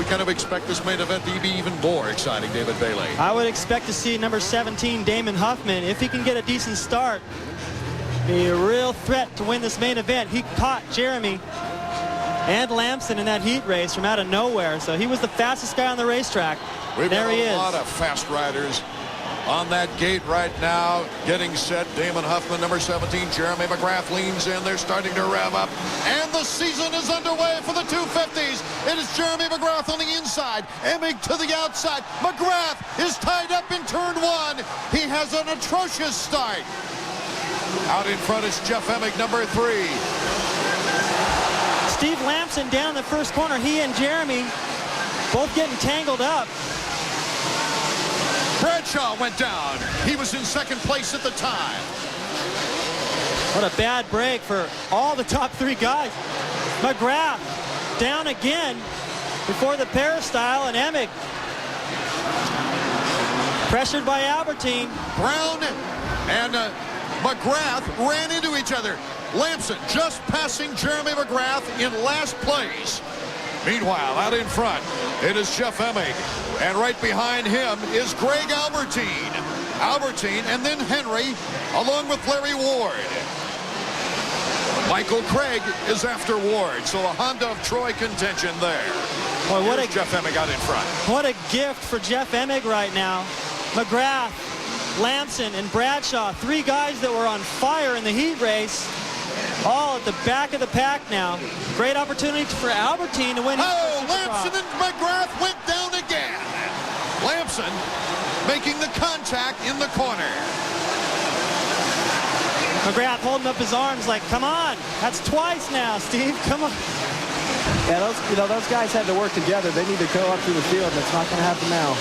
kind of expect this main event to be even more exciting, David Bailey? I would expect to see number 17, Damon Huffman, if he can get a decent start, be a real threat to win this main event. He caught Jeremy and Lamson in that heat race from out of nowhere, so he was the fastest guy on the racetrack. There he is. A lot of fast riders on that gate right now, getting set. Damon Huffman, number 17. Jeremy McGrath leans in. They're starting to rev up. And the season is underway for the 250s. It is Jeremy McGrath on the inside. Emig to the outside. McGrath is tied up in turn one. He has an atrocious start. Out in front is Jeff Emig, number 3. Steve Lamson down in the first corner. He and Jeremy both getting tangled up. Bradshaw went down. He was in second place at the time. What a bad break for all the top 3 guys. McGrath down again before the peristyle, and Emig pressured by Albertine. Brown and McGrath ran into each other. Lamson just passing Jeremy McGrath in last place. Meanwhile, out in front, it is Jeff Emig. And right behind him is Greg Albertine. Albertine and then Henry, along with Larry Ward. Michael Craig is after Ward, so a Honda of Troy contention there. Boy, what a Jeff Emig out in front. What a gift for Jeff Emig right now. McGrath, Lamson, and Bradshaw, 3 guys that were on fire in the heat race, all at the back of the pack now. Great opportunity for Albertine to win. Oh, Lamson and McGrath went down again. Lamson making the contact in the corner. McGrath holding up his arms like, come on. That's twice now, Steve. Come on. Yeah, those guys had to work together. They need to go up through the field, and it's not going to happen now.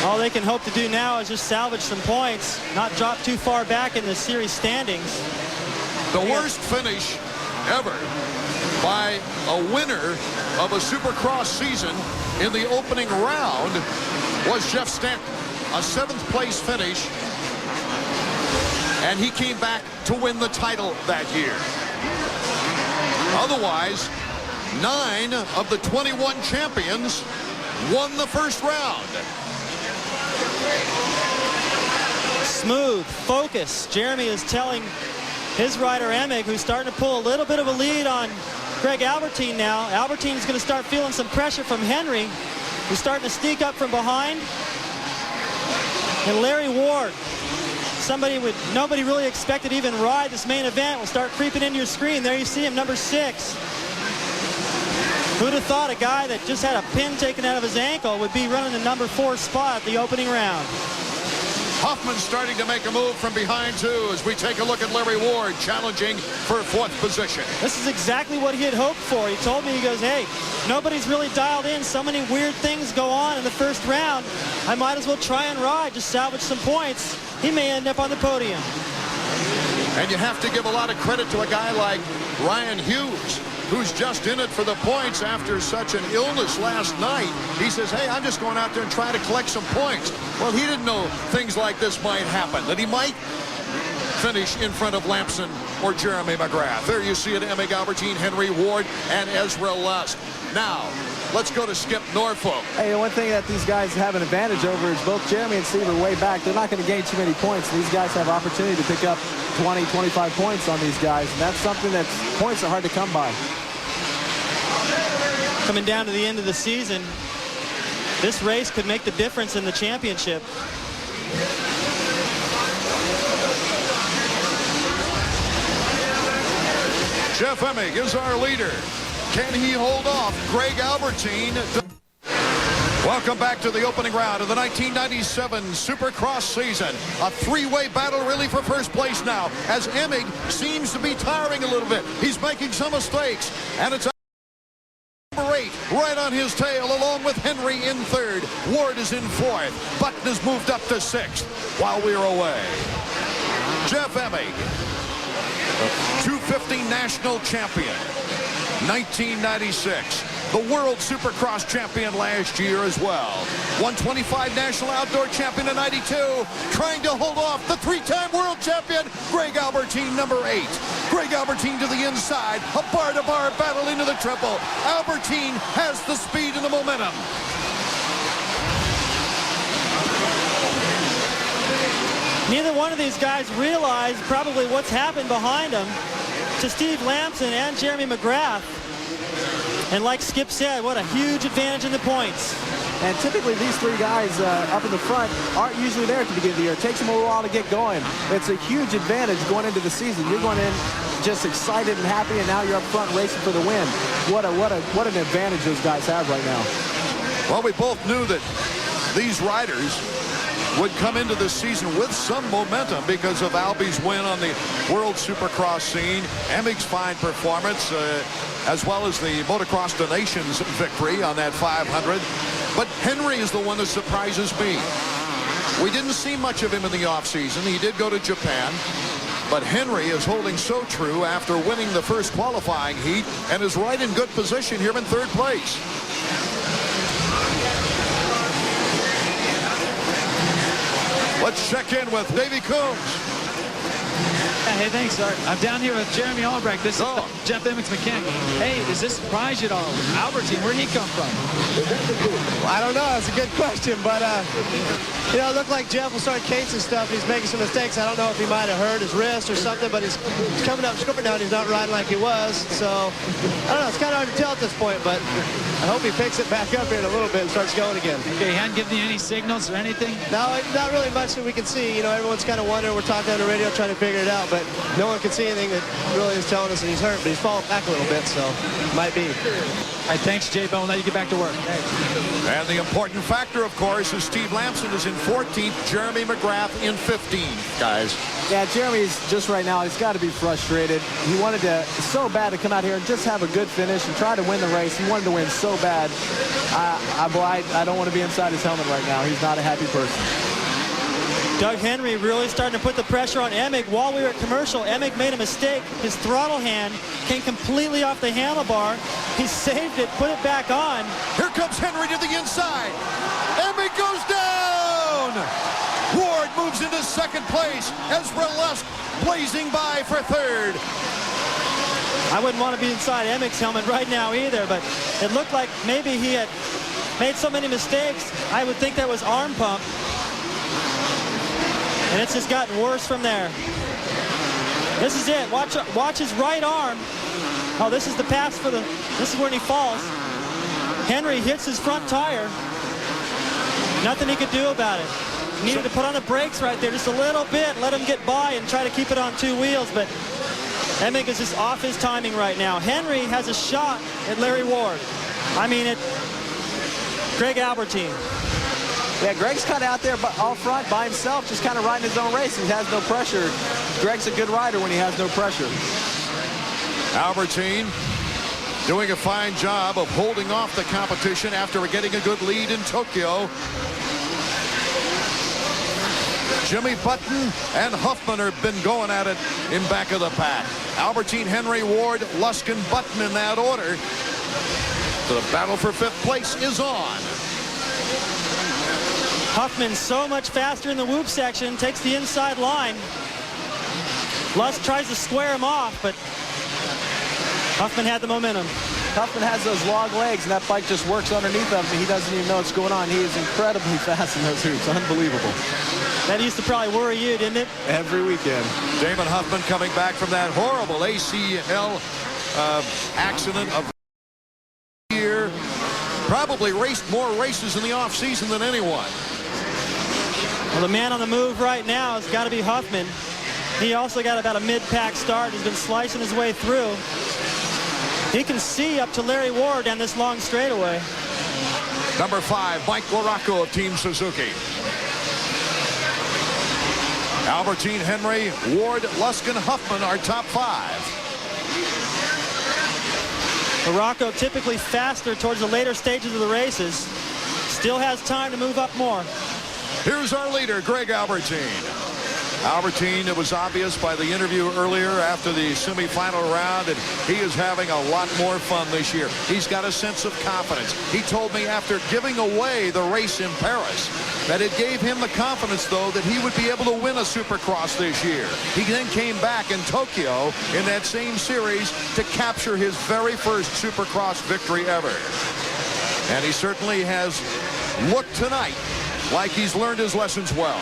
All they can hope to do now is just salvage some points, not drop too far back in the series standings. The worst finish ever by a winner of a Supercross season in the opening round was Jeff Stanton. A 7th place finish, and he came back to win the title that year. Otherwise, 9 of the 21 champions won the first round. Smooth, focus. Jeremy is telling his rider Emig, who's starting to pull a little bit of a lead on Greg Albertine now. Albertine's going to start feeling some pressure from Henry, who's starting to sneak up from behind. And Larry Ward, somebody nobody really expected to even ride this main event, will start creeping into your screen. There you see him, number 6. Who'd have thought a guy that just had a pin taken out of his ankle would be running the number 4 spot at the opening round. Hoffman starting to make a move from behind, too, as we take a look at Larry Ward challenging for 4th position. This is exactly what he had hoped for. He told me, he goes, hey, nobody's really dialed in. So many weird things go on in the first round. I might as well try and ride, just salvage some points. He may end up on the podium. And you have to give a lot of credit to a guy like Ryan Hughes, who's just in it for the points after such an illness last night. He says, hey, I'm just going out there and trying to collect some points. Well, he didn't know things like this might happen, that he might finish in front of Lamson or Jeremy McGrath. There you see it, Emig, Albertine, Henry, Ward, and Ezra Lusk. Now, let's go to Skip Norfolk. Hey, one thing that these guys have an advantage over is both Jeremy and Steve are way back. They're not going to gain too many points. These guys have opportunity to pick up 20, 25 points on these guys, and that's something that points are hard to come by. Coming down to the end of the season, this race could make the difference in the championship. Jeff Emig is our leader. Can he hold off Greg Albertine? Welcome back to the opening round of the 1997 Supercross season. A 3-way battle really for first place now, as Emig seems to be tiring a little bit. He's making some mistakes, and it's number 8 right on his tail, along with Henry in 3rd. Ward is in 4th. Button has moved up to 6th while we're away. Jeff Emig, 250 national champion, 1996. the World Supercross champion last year as well. 125 National Outdoor Champion in 92, trying to hold off the three-time world champion, Greg Albertine, number 8. Greg Albertine to the inside, a bar-to-bar battle into the triple. Albertine has the speed and the momentum. Neither one of these guys realize probably what's happened behind them to Steve Lamson and Jeremy McGrath. And like Skip said, what a huge advantage in the points. And typically these three guys up in the front aren't usually there at the beginning of the year. It takes them a little while to get going. It's a huge advantage going into the season. You're going in just excited and happy, and now you're up front racing for the win. What an advantage those guys have right now. Well, we both knew that these riders would come into this season with some momentum because of Albie's win on the World Supercross scene, Emig's fine performance, as well as the Motocross the Nations victory on that 500. But Henry is the one that surprises me. We didn't see much of him in the offseason. He did go to Japan. But Henry is holding so true after winning the first qualifying heat and is right in good position here in third place. Let's check in with Davey Coombs. Hey, thanks, Art. I'm down here with Jeremy Albrecht. This is Jeff Emig's mechanic. Hey, does this surprise you at all? Albertine, where'd he come from? I don't know. That's a good question, but you know, it looked like Jeff will start casing stuff. He's making some mistakes. I don't know if he might have hurt his wrist or something, but he's coming up short now and he's not riding like he was. So I don't know. It's kind of hard to tell at this point, but I hope he picks it back up here in a little bit and starts going again. Okay, he hadn't given you any signals or anything? No, not really much that we can see. You know, everyone's kind of wondering. We're talking on the radio trying to figure it out, but no one can see anything that really is telling us that he's hurt, but he's falling back a little bit, so might be. All right, thanks, J-Bone. We'll let you get back to work. And the important factor, of course, is Steve Lamson is in 14th, Jeremy McGrath in 15th, guys. Yeah, Jeremy's just right now, he's got to be frustrated. He wanted to so bad to come out here and just have a good finish and try to win the race. He wanted to win so bad. I don't want to be inside his helmet right now. He's not a happy person. Doug Henry really starting to put the pressure on Emig. While we were at commercial, Emig made a mistake. His throttle hand came completely off the handlebar. He saved it, put it back on. Here comes Henry to the inside. Emig goes down. Ward moves into second place. Ezra Lusk blazing by for third. I wouldn't want to be inside Emig's helmet right now either, but it looked like maybe he had made so many mistakes. I would think that was arm pump. And it's just gotten worse from there. This is it. Watch his right arm. Oh, this is the pass for the, this is when he falls. Henry hits his front tire. Nothing he could do about it. He needed to put on the brakes right there just a little bit, let him get by and try to keep it on two wheels, but Emig is just off his timing right now. Henry has a shot at Larry Ward. I mean, at Greg Albertine. Yeah, Greg's kind of out there all front by himself, just kind of riding his own race. He has no pressure. Greg's a good rider when he has no pressure. Albertine doing a fine job of holding off the competition after getting a good lead in Tokyo. Jimmy Button and Huffman have been going at it in back of the pack. Albertine, Henry, Ward, Lusk, and Button in that order. The battle for fifth place is on. Huffman so much faster in the whoop section, takes the inside line. Lusk tries to square him off, but Huffman had the momentum. Huffman has those long legs, and that bike just works underneath of him. He doesn't even know what's going on. He is incredibly fast in those hoops. Unbelievable. That used to probably worry you, didn't it? Every weekend. Damon Huffman coming back from that horrible ACL accident of the year. Probably raced more races in the offseason than anyone. Well, the man on the move right now has got to be Huffman. He also got about a mid-pack start. He's been slicing his way through. He can see up to Larry Ward down this long straightaway. Number 5, Mike Larocco of Team Suzuki. Albertine, Henry, Ward, Lusk, and Huffman are top 5. Larocco typically faster towards the later stages of the races. Still has time to move up more. Here's our leader, Greg Albertine. Albertine, it was obvious by the interview earlier after the semifinal round that he is having a lot more fun this year. He's got a sense of confidence. He told me after giving away the race in Paris that it gave him the confidence, though, that he would be able to win a Supercross this year. He then came back in Tokyo in that same series to capture his very first Supercross victory ever. And he certainly has looked tonight like he's learned his lessons well.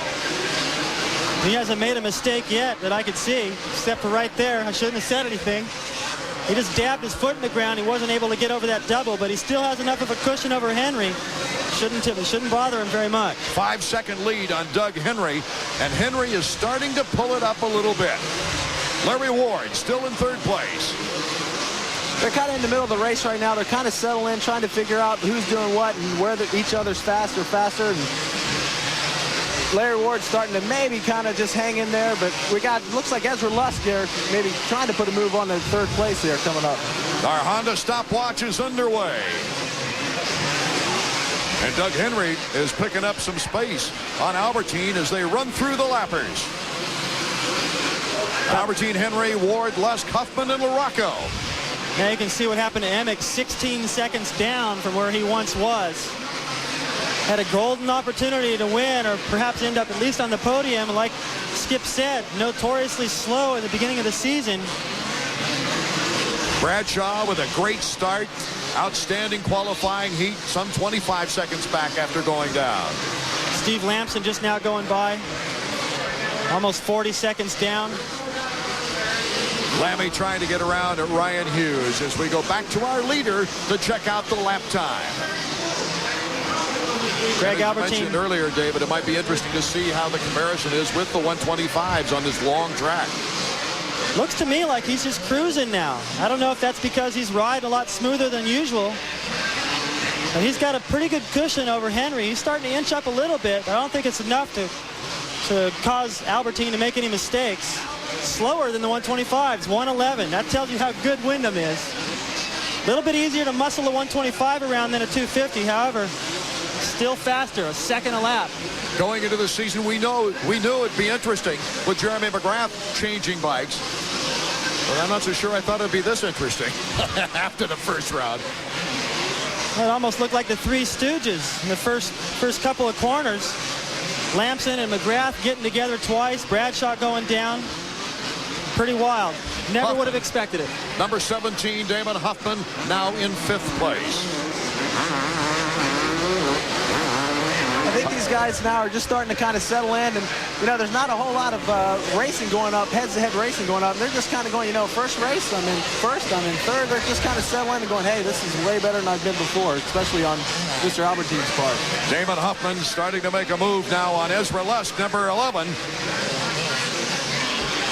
He hasn't made a mistake yet that I could see, except for right there. I shouldn't have said anything. He just dabbed his foot in the ground. He wasn't able to get over that double, but he still has enough of a cushion over Henry. It shouldn't bother him very much. 5-second lead on Doug Henry, and Henry is starting to pull it up a little bit. Larry Ward still in third place. They're kind of in the middle of the race right now. They're kind of settling in, trying to figure out who's doing what and where each other's faster. And Larry Ward's starting to maybe kind of just hang in there, but looks like Ezra Lusk here maybe trying to put a move on the third place here coming up. Our Honda stopwatch is underway. And Doug Henry is picking up some space on Albertine as they run through the lappers. Albertine, Henry, Ward, Lusk, Huffman, and LaRocco. Now you can see what happened to Emig, 16 seconds down from where he once was. Had a golden opportunity to win or perhaps end up at least on the podium. Like Skip said, notoriously slow at the beginning of the season. Bradshaw with a great start. Outstanding qualifying heat. Some 25 seconds back after going down. Steve Lamson just now going by. Almost 40 seconds down. Lammy trying to get around at Ryan Hughes as we go back to our leader to check out the lap time. Greg As you Albertine mentioned earlier, David, it might be interesting to see how the comparison is with the 125s on this long track. looks to me like he's just cruising now. I don't know if that's because he's riding a lot smoother than usual. But he's got a pretty good cushion over Henry. He's starting to inch up a little bit, but I don't think it's enough to cause Albertine to make any mistakes. Slower than the 125s, 111. That tells you how good Windham is. A little bit easier to muscle a 125 around than a 250, however, still faster, a second a lap. Going into the season, we knew it'd be interesting with Jeremy McGrath changing bikes. But I'm not so sure I thought it'd be this interesting after the first round. It almost looked like the Three Stooges in the first couple of corners. Lamson and McGrath getting together twice. Bradshaw going down. Pretty wild. Never would have expected it. Number 17, Damon Huffman, now in 5th place. I think these guys now are just starting to kind of settle in, and you know, there's not a whole lot of racing going up, head-to-head racing going up. They're just kind of going, you know, first race I'm in first, I'm in third. They're just kind of settling and going, hey, this is way better than I've been before, especially on Mr. Albertine's part. Damon Huffman starting to make a move now on Ezra Lusk, number 11.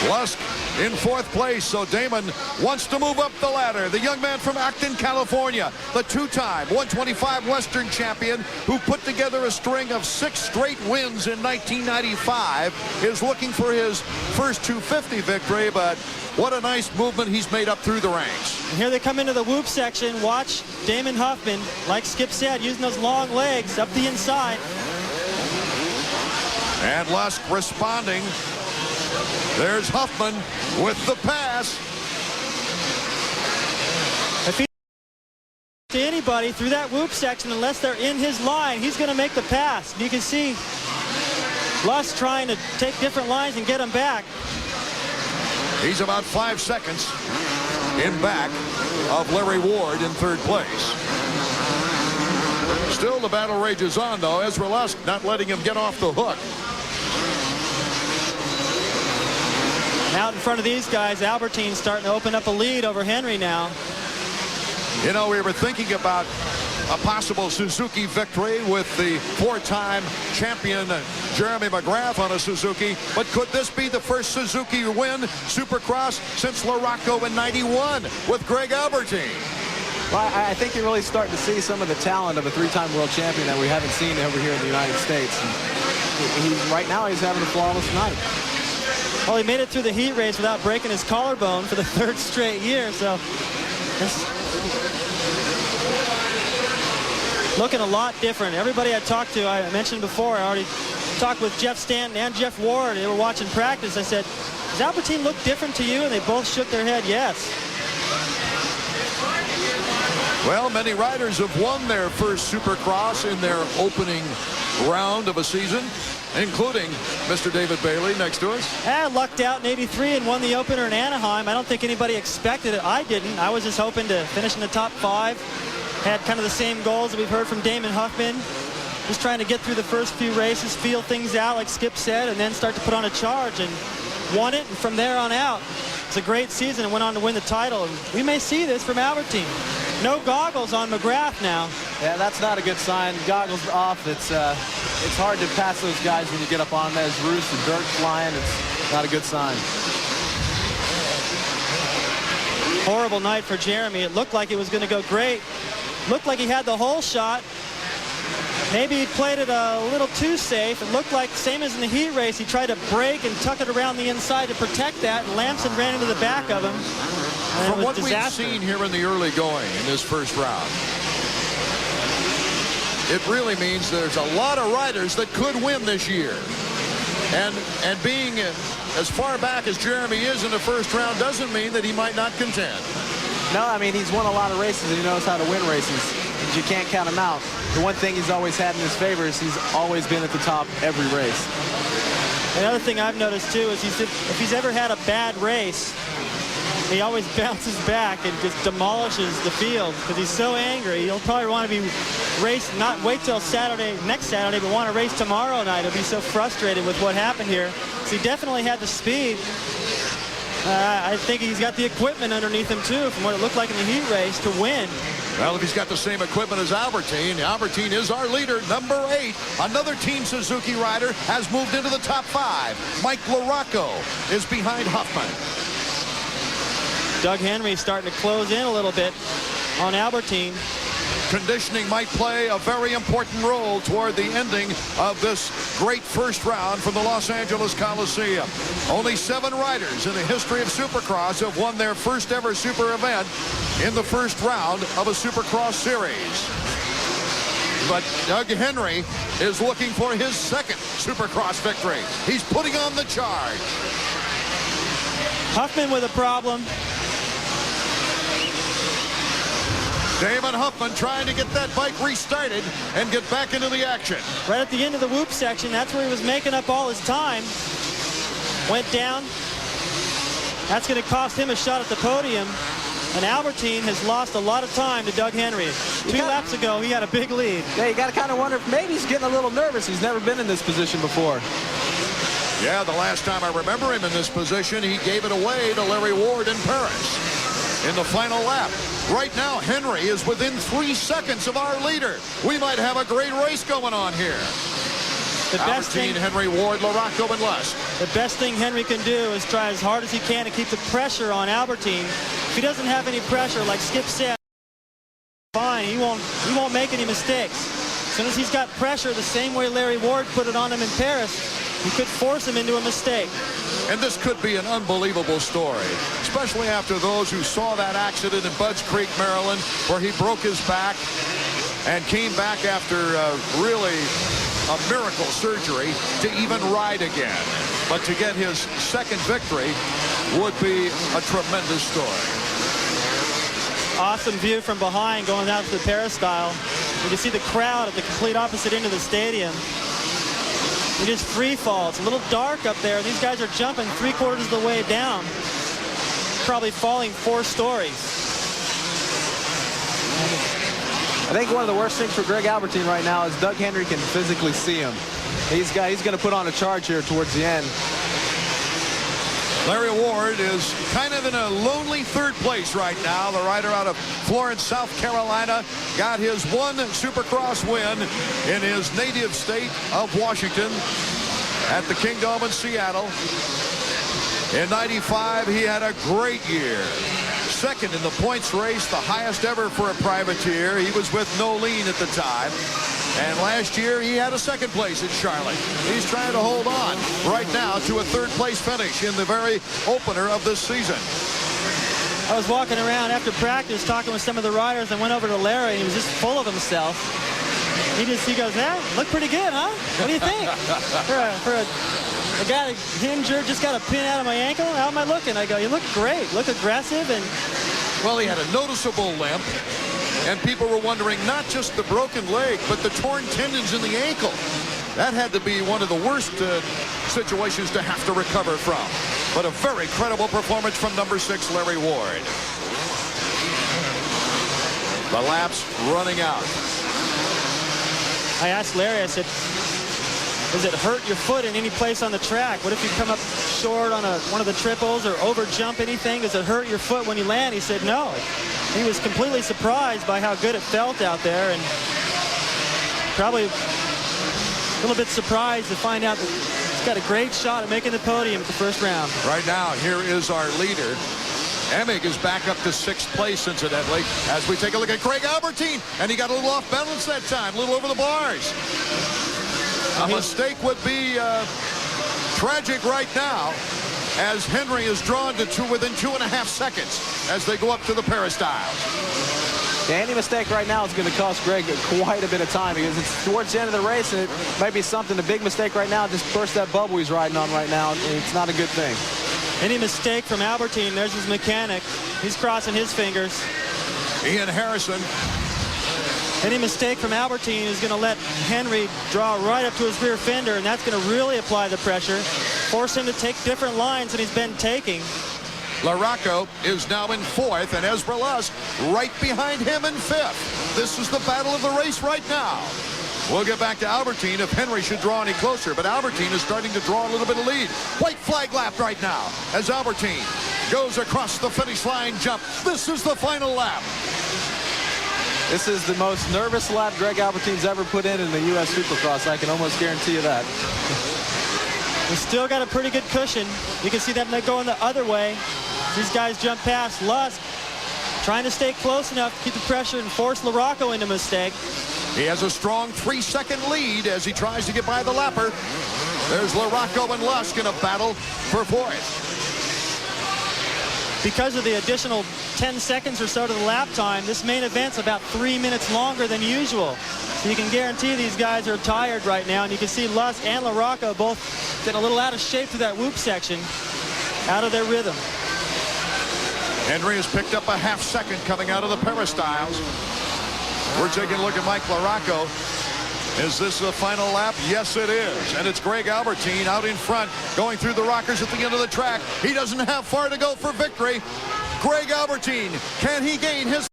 Lusk in 4th place, so Damon wants to move up the ladder. The young man from Acton, California, the two-time 125 Western champion who put together a string of 6 straight wins in 1995, is looking for his first 250 victory, but what a nice movement he's made up through the ranks. And here they come into the whoop section. Watch Damon Huffman, like Skip said, using those long legs up the inside. And Lusk responding. There's Huffman with the pass. If he to anybody through that whoop section, unless they're in his line, he's going to make the pass. You can see Lusk trying to take different lines and get them back. He's about 5 seconds in back of Larry Ward in 3rd place. Still the battle rages on, though. Ezra Lusk not letting him get off the hook. Out in front of these guys, Albertine's starting to open up a lead over Henry now. You know, we were thinking about a possible Suzuki victory with the 4-time champion Jeremy McGrath on a Suzuki, but could this be the first Suzuki win Supercross since LaRocco in '91 with Greg Albertine? Well, I think you're really starting to see some of the talent of a 3-time world champion that we haven't seen over here in the United States. And right now he's having a flawless night. Well, he made it through the heat race without breaking his collarbone for the 3rd straight year, so looking a lot different. Everybody I talked to, I mentioned before, I already talked with Jeff Stanton and Jeff Ward. They were watching practice. I said, does Albertine look different to you? And they both shook their head, yes. Well, many riders have won their first Supercross in their opening round of a season, including Mr. David Bailey next to us. Lucked out in '83 and won the opener in Anaheim. I don't think anybody expected it. I didn't. I was just hoping to finish in the top 5. Had kind of the same goals that we've heard from Damon Huffman. Just trying to get through the first few races, feel things out like Skip said, and then start to put on a charge, and won it. And from there on out, it's a great season and went on to win the title. And we may see this from Albertine. No goggles on McGrath now. Yeah, that's not a good sign. Goggles off. It's hard to pass those guys when you get up on them. There's roost and dirt flying. It's not a good sign. Horrible night for Jeremy. It looked like it was going to go great. Looked like he had the whole shot. Maybe he played it a little too safe. It looked like, same as in the heat race, he tried to break and tuck it around the inside to protect that, and Lamson ran into the back of him. From what we've seen here in the early going in this first round, it really means there's a lot of riders that could win this year. And being as far back as Jeremy is in the first round doesn't mean that he might not contend. No, I mean, he's won a lot of races and he knows how to win races. You can't count him out. The one thing he's always had in his favor is he's always been at the top every race. Another thing I've noticed too is if he's ever had a bad race, he always bounces back and just demolishes the field because he's so angry. He'll probably want to be raced, not wait till next Saturday, but want to race tomorrow night. He'll be so frustrated with what happened here. So he definitely had the speed. I think he's got the equipment underneath him too, from what it looked like in the heat race, to win. Well, if he's got the same equipment as Albertine, Albertine is our leader, number 8. Another Team Suzuki rider has moved into the top 5. Mike LaRocco is behind Huffman. Doug Henry starting to close in a little bit on Albertine. Conditioning might play a very important role toward the ending of this great first round from the Los Angeles Coliseum. Only 7 riders in the history of Supercross have won their first ever super event in the first round of a Supercross series. But Doug Henry is looking for his second Supercross victory. He's putting on the charge. Huffman with a problem. Damon Huffman trying to get that bike restarted and get back into the action. Right at the end of the whoop section, that's where he was making up all his time. Went down. That's going to cost him a shot at the podium. And Albertine has lost a lot of time to Doug Henry. 2 laps ago, he had a big lead. Yeah, you got to kind of wonder if maybe he's getting a little nervous. He's never been in this position before. Yeah, the last time I remember him in this position, he gave it away to Larry Ward in Paris in the final lap. Right now, Henry is within 3 seconds of our leader. We might have a great race going on here. The best Albertine, thing, Henry, Ward, LaRocco, and Lust. The best thing Henry can do is try as hard as he can to keep the pressure on Albertine. If he doesn't have any pressure, like Skip said, fine, he won't make any mistakes. As soon as he's got pressure, the same way Larry Ward put it on him in Paris, he could force him into a mistake. And this could be an unbelievable story, especially after those who saw that accident in Budds Creek, Maryland, where he broke his back and came back after really a miracle surgery to even ride again. But to get his second victory would be a tremendous story. Awesome view from behind going out to the peristyle. You can see the crowd at the complete opposite end of the stadium. He just free falls. It's a little dark up there. These guys are jumping 3/4 of the way down. Probably falling 4 stories. I think one of the worst things for Greg Albertine right now is Doug Henry can physically see him. He's going to put on a charge here towards the end. Larry Ward is kind of in a lonely 3rd place right now. The rider out of Florence, South Carolina, got his 1 Supercross win in his native state of Washington at the Kingdome in Seattle. In '95, he had a great year. 2nd in the points race, the highest ever for a privateer. He was with Nolene at the time. And last year, he had a 2nd place at Charlotte. He's trying to hold on right now to a 3rd place finish in the very opener of this season. I was walking around after practice talking with some of the riders and went over to Larry, and he was just full of himself. He goes, yeah, look pretty good, huh? What do you think? for a guy injured, just got a pin out of my ankle, how am I looking? I go, you look great, look aggressive. And well, he had a noticeable limp, and people were wondering not just the broken leg, but the torn tendons in the ankle. That had to be one of the worst situations to have to recover from. But a very credible performance from number 6, Larry Ward. The laps running out. I asked Larry, I said, does it hurt your foot in any place on the track? What if you come up short on one of the triples or over jump anything? Does it hurt your foot when you land? He said no. He was completely surprised by how good it felt out there, and probably a little bit surprised to find out that he's got a great shot at making the podium at the first round. Right now, here is our leader. Emig is back up to 6th place, incidentally, as we take a look at Greg Albertine, and he got a little off balance that time, a little over the bars. A mistake would be tragic right now, as Henry is drawn to within 2.5 seconds as they go up to the peristyles. Yeah, any mistake right now is going to cost Greg quite a bit of time, because it's towards the end of the race, and it might be something, a big mistake right now, just burst that bubble he's riding on right now, and it's not a good thing. Any mistake from Albertine, there's his mechanic. He's crossing his fingers. Ian Harrison. Any mistake from Albertine is going to let Henry draw right up to his rear fender, and that's going to really apply the pressure, force him to take different lines than he's been taking. LaRocco is now in 4th, and Ezra Lusk right behind him in 5th. This is the battle of the race right now. We'll get back to Albertine if Henry should draw any closer, but Albertine is starting to draw a little bit of lead. White flag lap right now as Albertine goes across the finish line jump. This is the final lap. This is the most nervous lap Greg Albertine's ever put in the U.S. Supercross. I can almost guarantee you that. He's still got a pretty good cushion. You can see that going the other way. These guys jump past. Lusk trying to stay close enough to keep the pressure and force LaRocco into a mistake. He has a strong 3-second lead as he tries to get by the lapper. There's LaRocco and Lusk in a battle for 4th. Because of the additional 10 seconds or so to the lap time, this main event's about 3 minutes longer than usual. So you can guarantee these guys are tired right now, and you can see Lusk and LaRocco both getting a little out of shape through that whoop section, out of their rhythm. Henry has picked up a half second coming out of the peristyles. We're taking a look at Mike LaRocco. Is this the final lap? Yes, it is. And it's Greg Albertine out in front, going through the rockers at the end of the track. He doesn't have far to go for victory. Greg Albertine, can he gain his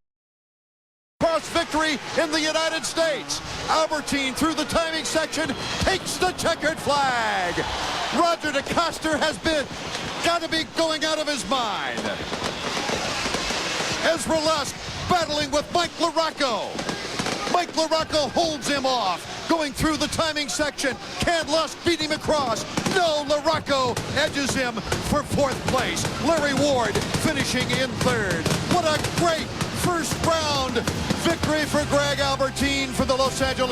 cross victory in the United States? Albertine through the timing section takes the checkered flag. Roger DeCoster has got to be going out of his mind. Ezra Lusk battling with Mike LaRocco. Mike LaRocco holds him off, going through the timing section. Can Lusk beat him across? No, LaRocco edges him for 4th place. Larry Ward finishing in 3rd. What a great first round victory for Greg Albertine for the Los Angeles